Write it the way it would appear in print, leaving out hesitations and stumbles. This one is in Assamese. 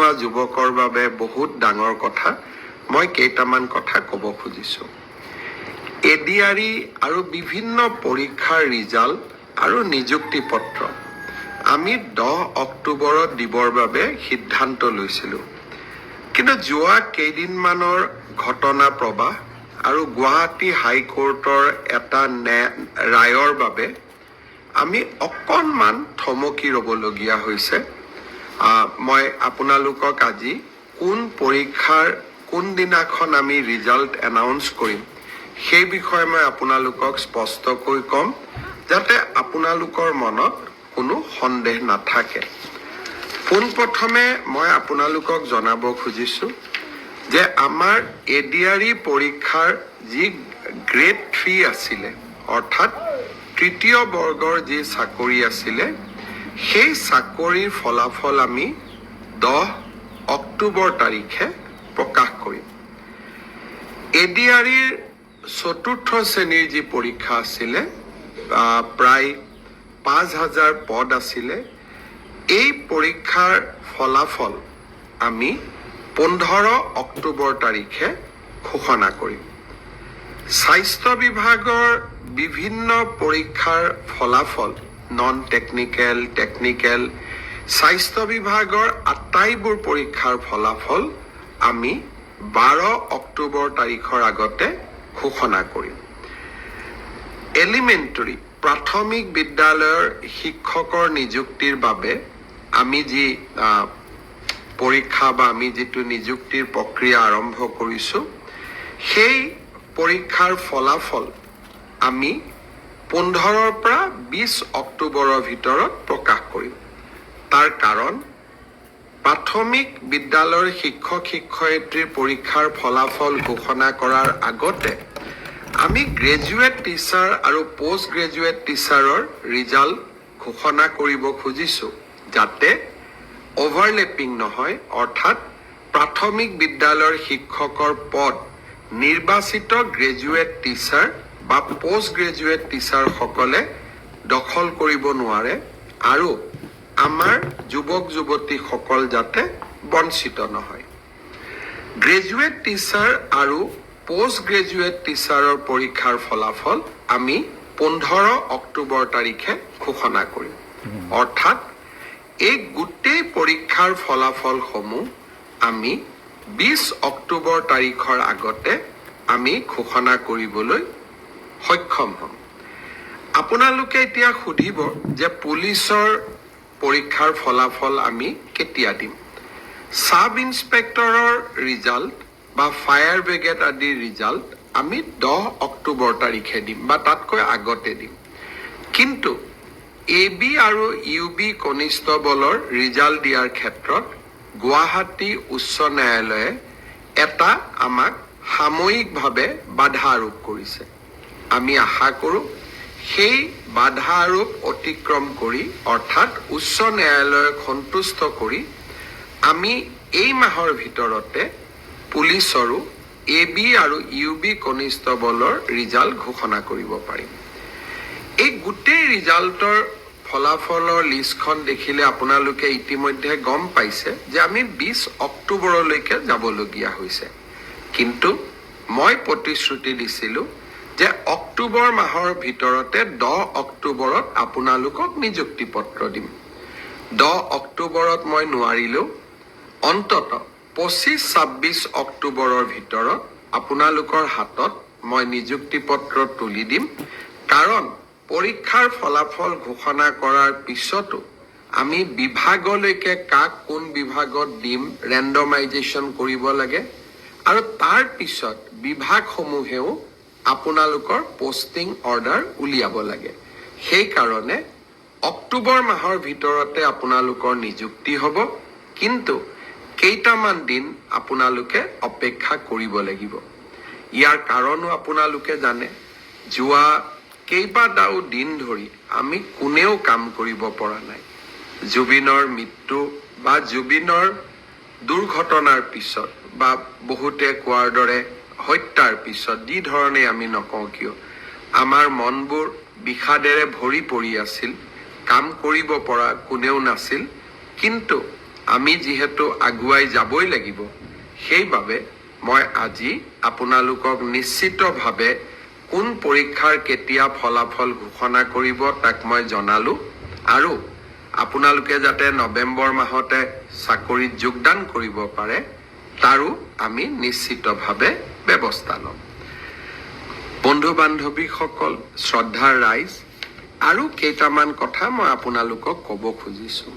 কৰা যুৱকৰ বাবে বহুত ডাঙৰ কথা মই কেইটামান কথা ক'ব খুজিছো এডিআৰই আৰু বিভিন্ন পৰীক্ষাৰ ৰিজাল্ট আৰু নিযুক্তি পত্ৰ আমি 10 অক্টোবৰত দিবৰ বাবে সিদ্ধান্ত লৈছিলো কিন্তু যোৱা কেইদিনমানৰ ঘটনা প্ৰবাহ আৰু গুৱাহাটী হাইকোৰ্টৰ এটা ৰায়ৰ বাবে আমি অকণমান থমকি ৰ'বলগীয়া হৈছে মই আপোনালোকক আজি কোন পৰীক্ষাৰ কোন দিনাখন আমি ৰিজাল্ট এনাউন্স কৰিম সেই বিষয়ে মই আপোনালোকক স্পষ্টকৈ ক'ম যাতে আপোনালোকৰ মনত কোনো সন্দেহ নাথাকে পোনপ্ৰথমে মই আপোনালোকক জনাব খুজিছো যে আমাৰ এডিআৰই পৰীক্ষাৰ যি গ্ৰেড 3 আছিলে অৰ্থাৎ তৃতীয় বৰ্গৰ যি চাকৰি আছিলে সেই চাকৰিৰ ফলাফল আমি 10 অক্টোবৰ তাৰিখে প্ৰকাশ কৰিম এডিআৰইৰ চতুৰ্থ শ্ৰেণীৰ যি পৰীক্ষা আছিলে প্ৰায় 5000 পদ আছিলে এই পৰীক্ষাৰ ফলাফল আমি 15 অক্টোবৰ তাৰিখে ঘোষণা কৰিম স্বাস্থ্য বিভাগৰ বিভিন্ন পৰীক্ষাৰ ফলাফল নন টেকনিক্যাল টেকনিক্যাল স্বাস্থ্য বিভাগৰ আটাইবোৰ পৰীক্ষাৰ ফলাফল আমি 12 অক্টোবৰ তাৰিখৰ আগতে ঘোষণা কৰিম এলিমেন্টাৰী প্ৰাথমিক বিদ্যালয়ৰ শিক্ষকৰ নিযুক্তিৰ বাবে আমি যি পৰীক্ষা বা আমি যেটো নিযুক্তিৰ প্ৰক্ৰিয়া আৰম্ভ কৰিছো সেই পৰীক্ষাৰ ফলাফল আমি 15 পৰা 20 অক্টোবৰৰ ভিতৰত প্ৰকাশ কৰিম তাৰ কাৰণ প্ৰাথমিক বিদ্যালয়ৰ শিক্ষক শিক্ষয়িত্ৰীৰ পৰীক্ষাৰ ফলাফল ঘোষণা কৰাৰ আগতে আমি গ্ৰেজুৱেট টিচাৰ আৰু পোষ্ট গ্ৰেজুৱেট টিচাৰৰ ৰিজাল্ট ঘোষণা কৰিব খুজিছো যাতে ওভাৰলেপিং নহয় অৰ্থাৎ প্ৰাথমিক বিদ্যালয়ৰ শিক্ষকৰ পদ নিৰ্বাচিত গ্ৰেজুৱেট টিচাৰ বা পোষ্ট গ্ৰেজুৱেট টিচাৰ সকলে দখল কৰিব নোৱাৰে আৰু আমাৰ যুৱক যুৱতী সকল যাতে বঞ্চিত নহয় গ্ৰেজুৱেট টিচাৰ আৰু পোষ্ট গ্ৰেজুৱেট টিচাৰৰ পৰীক্ষাৰ ফলাফল আমি 15 অক্টোবৰ তাৰিখে ঘোষণা কৰিম অৰ্থাৎ এই গোটেই পৰীক্ষাৰ ফলাফলসমূহ আমি 20 অক্টোবৰ তাৰিখৰ আগতে আমি ঘোষণা কৰিবলৈ সক্ষম হ'ম আপোনালোকে এতিয়া সুধিব যে পুলিচৰ পৰীক্ষাৰ ফলাফল আমি কেতিয়া দিম সাব ইন্সপেক্টৰৰ ৰিজাল্ট বা ফায়াৰ ব্ৰিগেড আদিৰ ৰিজাল্ট আমি 10 অক্টোবৰ তাৰিখে দিম বা তাতকৈ আগতে দিম কিন্তু এবি আৰু ইউবি কনিষ্টবলৰ ৰিজাল্ট দিয়াৰ ক্ষেত্ৰত গুৱাহাটী উচ্চ ন্যায়ালয়ে এটা আমাক সাময়িকভাৱে বাধা আৰোপ কৰিছে আমি আশা কৰো সেই বাধা আৰোপ অতিক্ৰম কৰি অৰ্থাৎ উচ্চ ন্যায়ালয়ক সন্তুষ্ট কৰি আমি এই মাহৰ ভিতৰতে পুলিচৰো এবি আৰু ইউবি কনিষ্টবলৰ ৰিজাল্ট ঘোষণা কৰিব পাৰিম এই গোটেই ৰিজাল্টৰ ফলাফলৰ লিষ্টখন দেখিলে আপোনালোকে ইতিমধ্যে গম পাইছে যে আমি 20 অক্টোবৰলৈকে যাবলগীয়া হৈছে কিন্তু মই প্ৰতিশ্ৰুতি দিছিলো যে অক্টোবৰ মাহৰ ভিতৰতে 10 অক্টোবৰত আপোনালোকক নিযুক্তি পত্ৰ দিম 10 অক্টোবৰত মই নোৱাৰিলো অন্তত 25-26 অক্টোবৰৰ ভিতৰত আপোনালোকৰ হাতত মই নিযুক্তি পত্ৰ তুলি দিম কাৰণ পৰীক্ষাৰ ফলাফল ঘোষণা কৰাৰ পিছতো আমি বিভাগলৈকে কাক কোন বিভাগত দিম ৰেণ্ডমাইজেশ্যন কৰিব লাগে আৰু তাৰ পিছত বিভাগসমূহেও আপোনালোকৰ পোষ্টিং অৰ্ডাৰ উলিয়াব লাগে সেই কাৰণে অক্টোবৰ মাহৰ ভিতৰতে আপোনালোকৰ নিযুক্তি হ'ব কিন্তু কেইটামান দিন আপোনালোকে অপেক্ষা কৰিব লাগিব ইয়াৰ কাৰণো আপোনালোকে জানে যোৱা কেইবাটাও দিন ধৰি আমি কোনেও কাম কৰিব পৰা নাই জুবিনৰ মৃত্যু বা জুবিনৰ দুৰ্ঘটনাৰ পিছত বা বহুতে কোৱাৰ দৰে হত্যাৰ পিছত যি ধৰণে আমি নকওঁ কিয় আমাৰ মনবোৰ বিষাদেৰে ভৰি পৰি আছিল কাম কৰিব পৰা কোনেও নাছিল কিন্তু আমি যিহেতু আগুৱাই যাবই লাগিব, সেইবাবে মই আজি আপোনালোকক নিশ্চিতভাৱে কোন পৰীক্ষাৰ কেতিয়া ফলাফল ঘোষণা কৰিব তাক মই জনালো, আৰু আপোনালোকে যাতে নৱেম্বৰ মাহতে চাকৰিত যোগদান কৰিব পাৰে তাৰো আমি নিশ্চিতভাৱে ব্যৱস্থা ল'ম। বন্ধু বান্ধৱীসকল, শ্ৰদ্ধাৰ ৰাইজ, আৰু কেইটামান কথা মই আপোনালোকক ক'ব খুজিছোঁ।